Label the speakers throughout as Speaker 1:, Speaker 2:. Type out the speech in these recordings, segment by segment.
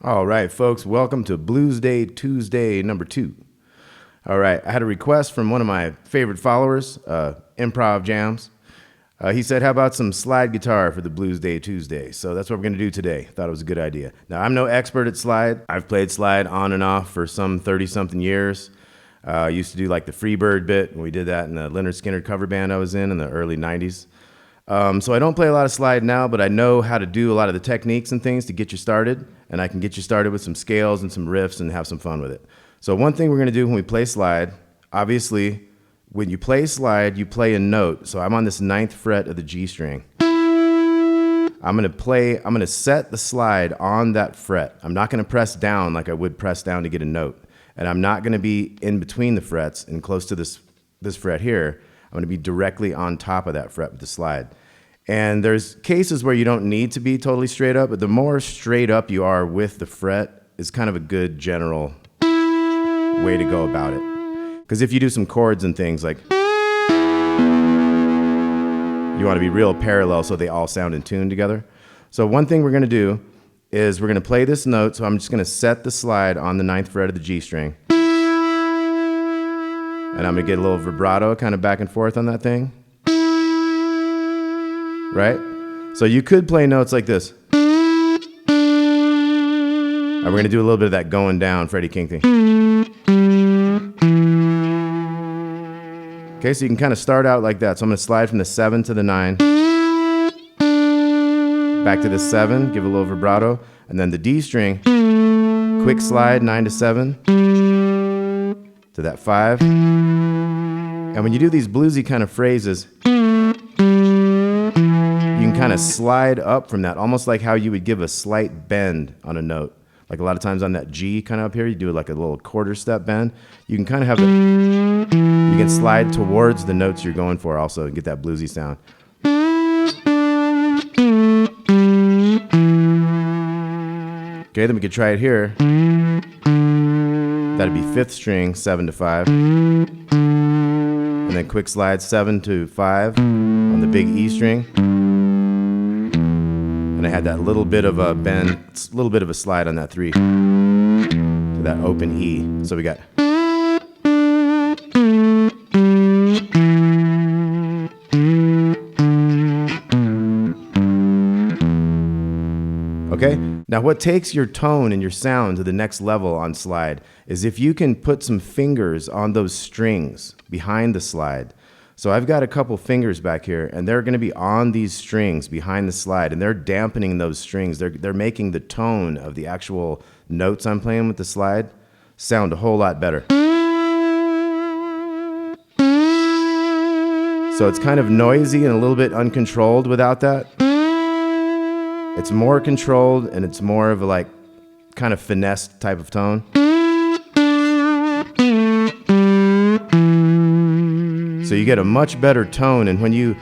Speaker 1: All right, folks, welcome to Blues Day Tuesday number 2. All right, I had a request from one of my favorite followers, Improv Jams. He said, how about some slide guitar for the Blues Day Tuesday? So that's what we're going to do today. Thought it was a good idea. Now, I'm no expert at slide. I've played slide on and off for some 30-something years. I used to do like the Freebird bit, and we did that in the Leonard Skinner cover band I was in the early 90s. So I don't play a lot of slide now, but I know how to do a lot of the techniques and things to get you started, and I can get you started with some scales and some riffs and have some fun with it. So one thing we're going to do when we play slide, obviously, when you play slide, you play a note. So I'm on this 9th fret of the G string. I'm going to set the slide on that fret. I'm not going to press down like I would press down to get a note. And I'm not going to be in between the frets and close to this fret here. I'm going to be directly on top of that fret with the slide. And there's cases where you don't need to be totally straight up, but the more straight up you are with the fret is kind of a good general way to go about it. Because if you do some chords and things like, you want to be real parallel so they all sound in tune together. So one thing we're going to do is we're going to play this note. So I'm just going to set the slide on the 9th fret of the G string. And I'm going to get a little vibrato kind of back and forth on that thing. Right? So you could play notes like this. And we're going to do a little bit of that going down Freddie King thing. Okay, so you can kind of start out like that. So I'm going to slide from the 7 to the 9. Back to the 7, give a little vibrato. And then the D string, quick slide 9 to 7 to that 5. And when you do these bluesy kind of phrases, you can kind of slide up from that, almost like how you would give a slight bend on a note. Like a lot of times on that G kind of up here, you do like a little quarter step bend. You can kind of have you can slide towards the notes you're going for also and get that bluesy sound. Okay, then we could try it here. That'd be 5th string, 7 to 5. And then quick slide 7 to 5 on the big E string. And I had that little bit of a bend, little bit of a slide on that 3 to that open E. So we got. Okay? Now what takes your tone and your sound to the next level on slide is if you can put some fingers on those strings behind the slide. So I've got a couple fingers back here and they're going to be on these strings behind the slide and they're dampening those strings. They're making the tone of the actual notes I'm playing with the slide sound a whole lot better. So it's kind of noisy and a little bit uncontrolled without that. It's more controlled and it's more of a like kind of finesse type of tone. So you get a much better tone, and when you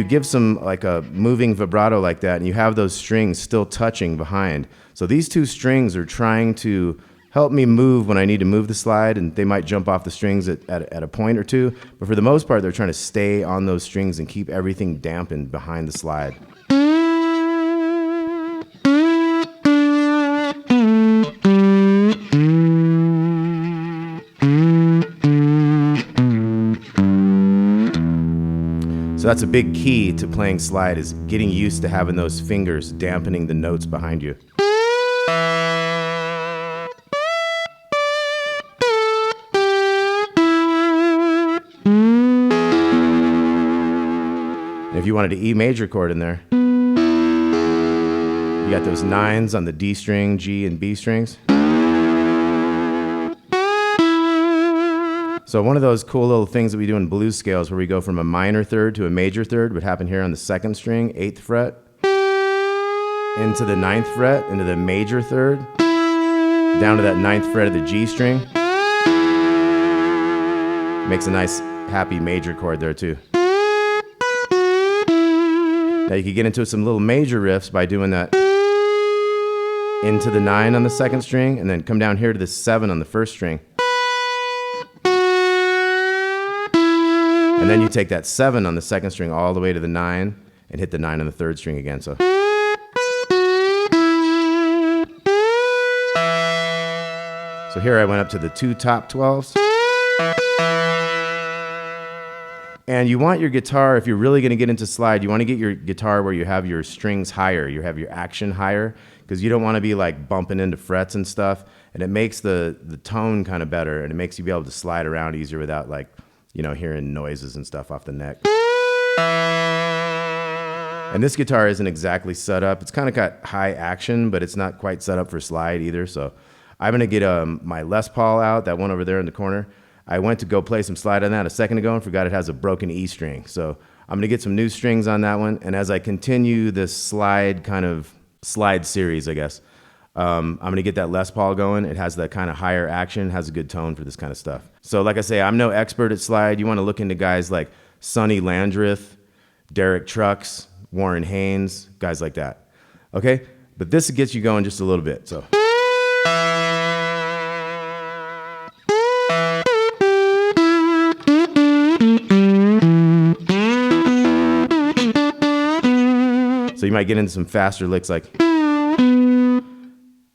Speaker 1: give some like a moving vibrato like that and you have those strings still touching behind. So these two strings are trying to help me move when I need to move the slide, and they might jump off the strings at a point or two, but for the most part they're trying to stay on those strings and keep everything dampened behind the slide. So that's a big key to playing slide, is getting used to having those fingers dampening the notes behind you. And if you wanted an E major chord in there, you got those 9s on the D string, G, and B strings. So one of those cool little things that we do in blues scales where we go from a minor third to a major third would happen here on the 2nd string, 8th fret, into the 9th fret, into the major third, down to that 9th fret of the G string. Makes a nice happy major chord there too. Now you could get into some little major riffs by doing that into the 9 on the 2nd string and then come down here to the 7 on the 1st string. And then you take that 7 on the 2nd string all the way to the 9 and hit the 9 on the 3rd string again. So So here I went up to the 2 top 12s. And you want your guitar, if you're really going to get into slide, you want to get your guitar where you have your strings higher, you have your action higher, because you don't want to be like bumping into frets and stuff. And it makes the tone kind of better, and it makes you be able to slide around easier without like, you know, hearing noises and stuff off the neck. And this guitar isn't exactly set up. It's kind of got high action, but it's not quite set up for slide either. So I'm going to get my Les Paul out, that one over there in the corner. I went to go play some slide on that a second ago and forgot it has a broken E string. So I'm gonna get some new strings on that one. And as I continue this slide series, I guess, I'm gonna get that Les Paul going. It has that kind of higher action, has a good tone for this kind of stuff. So like I say, I'm no expert at slide. You wanna look into guys like Sonny Landreth, Derek Trucks, Warren Haynes, guys like that, okay? But this gets you going just a little bit, so. So you might get into some faster licks, like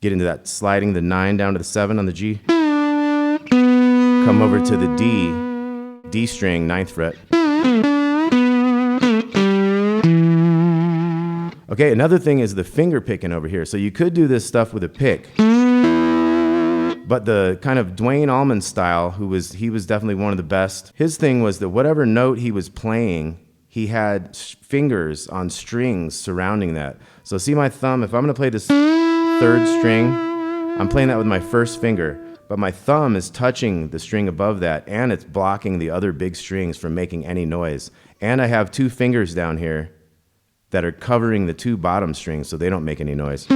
Speaker 1: get into that sliding the 9 down to the 7 on the G. Come over to the D string, 9th fret. Okay, another thing is the finger picking over here. So you could do this stuff with a pick. But the kind of Duane Allman style, he was definitely one of the best. His thing was that whatever note he was playing, he had fingers on strings surrounding that. So see my thumb, if I'm gonna play this 3rd string, I'm playing that with my 1st finger, but my thumb is touching the string above that, and it's blocking the other big strings from making any noise. And I have 2 fingers down here that are covering the 2 bottom strings so they don't make any noise.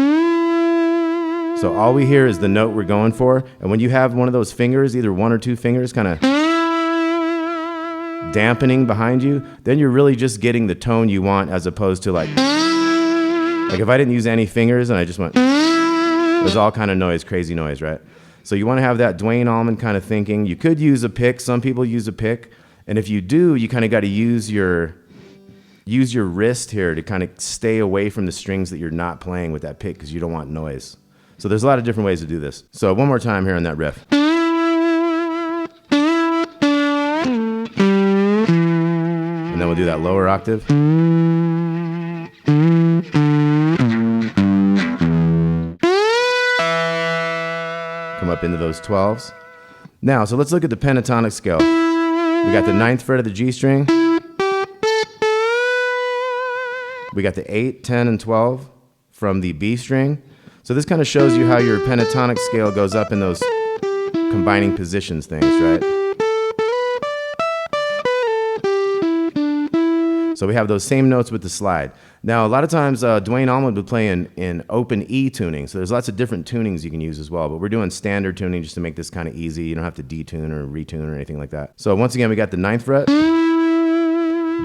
Speaker 1: So all we hear is the note we're going for, and when you have one of those fingers, either 1 or 2 fingers kind of dampening behind you, then you're really just getting the tone you want, as opposed to like if I didn't use any fingers and I just went, there's all kind of noise, crazy noise, right? So you want to have that Duane Allman kind of thinking. You could use a pick. Some people use a pick, and if you do, you kind of got to use your wrist here to kind of stay away from the strings that you're not playing with that pick, because you don't want noise. So there's a lot of different ways to do this. So one more time here on that riff. And then we'll do that lower octave. Come up into those 12s. Now, so let's look at the pentatonic scale. We got the 9th fret of the G string. We got the 8, 10, and 12 from the B string. So this kind of shows you how your pentatonic scale goes up in those combining positions things, right? So we have those same notes with the slide. Now, a lot of times Duane Allman would play in open E tuning, so there's lots of different tunings you can use as well, but we're doing standard tuning just to make this kind of easy. You don't have to detune or retune or anything like that. So once again, we got the 9th fret,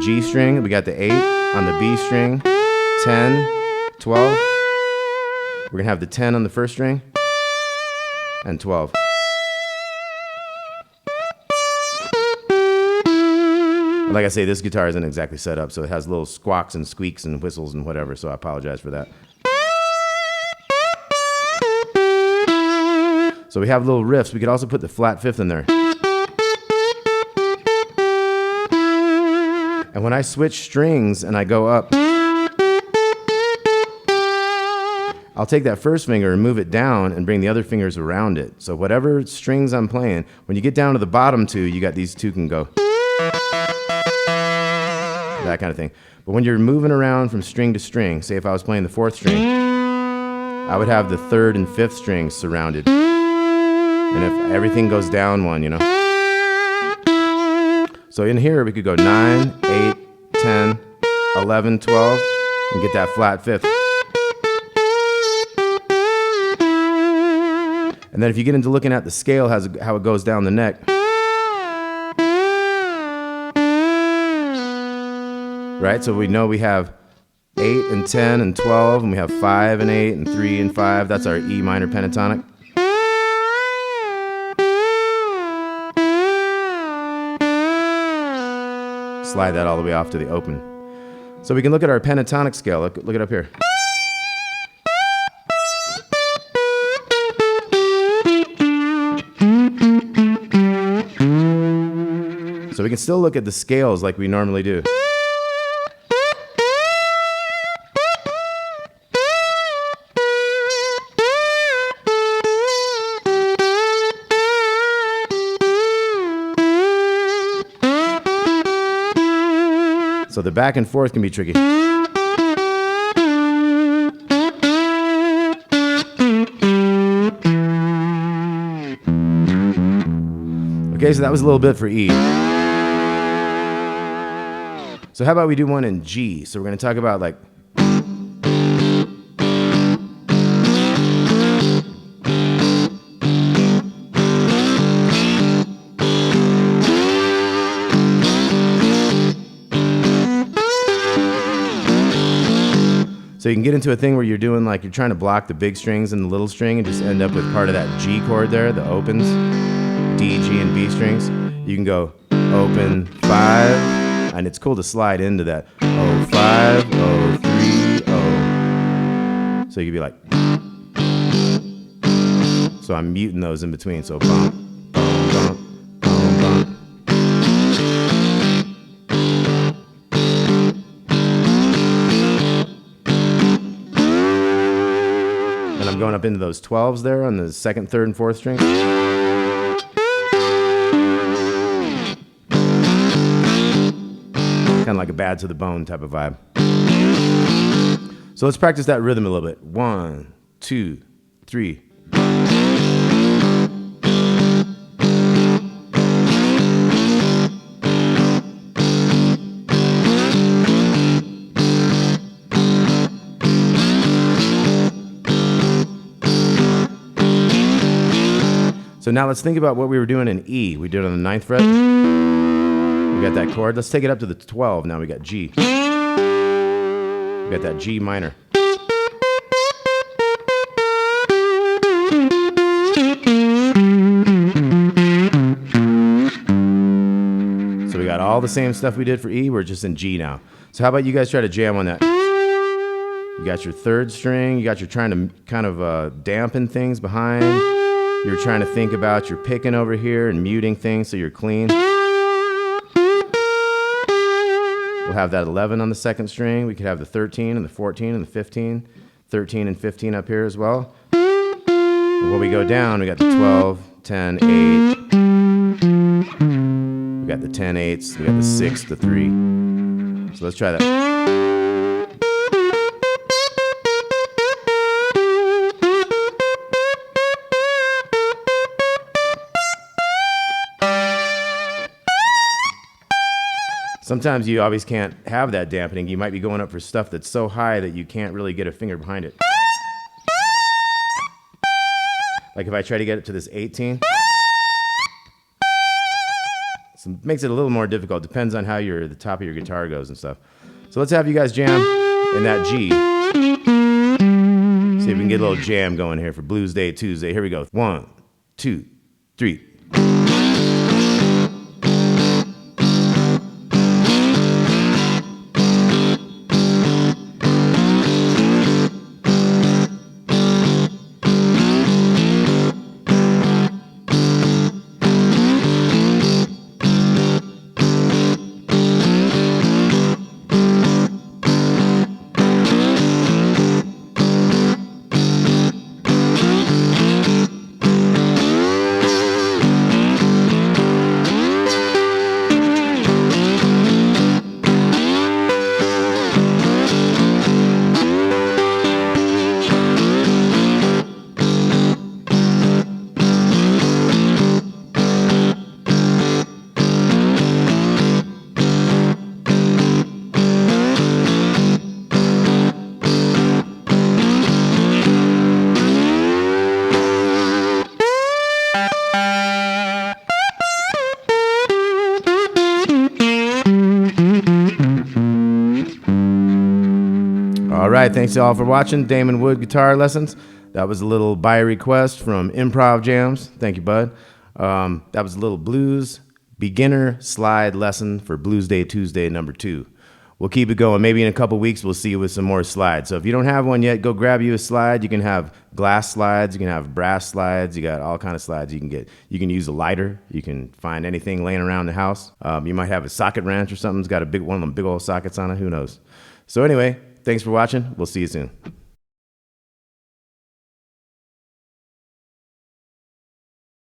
Speaker 1: G string, we got the 8 on the B string, 10, 12. We're gonna have the 10 on the 1st string, and 12. Like I say, this guitar isn't exactly set up, so it has little squawks and squeaks and whistles and whatever, so I apologize for that. So we have little riffs. We could also put the flat 5th in there. And when I switch strings and I go up, I'll take that 1st finger and move it down and bring the other fingers around it. So whatever strings I'm playing, when you get down to the bottom 2, you got these 2 can go. That kind of thing. But when you're moving around from string to string, say if I was playing the 4th string, I would have the 3rd and 5th strings surrounded. And if everything goes down 1, you know. So in here, we could go 9, 8, 10, 11, 12, and get that flat 5th. And then if you get into looking at the scale, how it goes down the neck, right? So we know we have 8 and 10 and 12, and we have 5 and 8 and 3 and 5. That's our E minor pentatonic. Slide that all the way off to the open. So we can look at our pentatonic scale. Look it up here. still look at the scales like we normally do. So the back and forth can be tricky. Okay, so that was a little bit for E. So how about we do one in G? So we're going to talk about like... So you can get into a thing where you're doing like, you're trying to block the big strings and the little string and just end up with part of that G chord there, the opens, D, G, and B strings. You can go open 5, and it's cool to slide into that 05, 03, 0. So you could be like, so I'm muting those in between, so bump, bump, bump, bump, bump. And I'm going up into those 12s there on the second, third, and fourth strings. Kind of like a bad to the bone type of vibe. So let's practice that rhythm a little bit. 1, 2, 3. So now let's think about what we were doing in E. We did it on the 9th fret. We got that chord. Let's take it up to the 12. Now we got G. We got that G minor. So we got all the same stuff we did for E. We're just in G now. So how about you guys try to jam on that? You got your third string. You got your trying to kind of dampen things behind. You're trying to think about your picking over here and muting things so you're clean. We'll have that 11 on the second string. We could have the 13 and the 14 and the 15. 13 and 15 up here as well. And when we go down, we got the 12, 10, 8. We got the 10 8s. We got the 6, the 3. So let's try that. Sometimes you always can't have that dampening. You might be going up for stuff that's so high that you can't really get a finger behind it. Like if I try to get it to this 18. So it makes it a little more difficult. Depends on how the top of your guitar goes and stuff. So let's have you guys jam in that G. See if we can get a little jam going here for Blues Day Tuesday. Here we go. 1, 2, 3. All right, thanks to all for watching Damon Wood Guitar Lessons. That was a little by request from Improv Jams. Thank you, bud. That was a little blues beginner slide lesson for Blues Day Tuesday number 2. we'll keep it going. Maybe in a couple weeks, we'll see you with some more slides. So if you don't have one yet, go grab you a slide. You can have glass slides. You can have brass slides. You got all kind of slides you can get. You can use a lighter. You can find anything laying around the house. You might have a socket wrench or something. It's got one of them big old sockets on it. Who knows? So anyway, thanks for watching. We'll see you soon.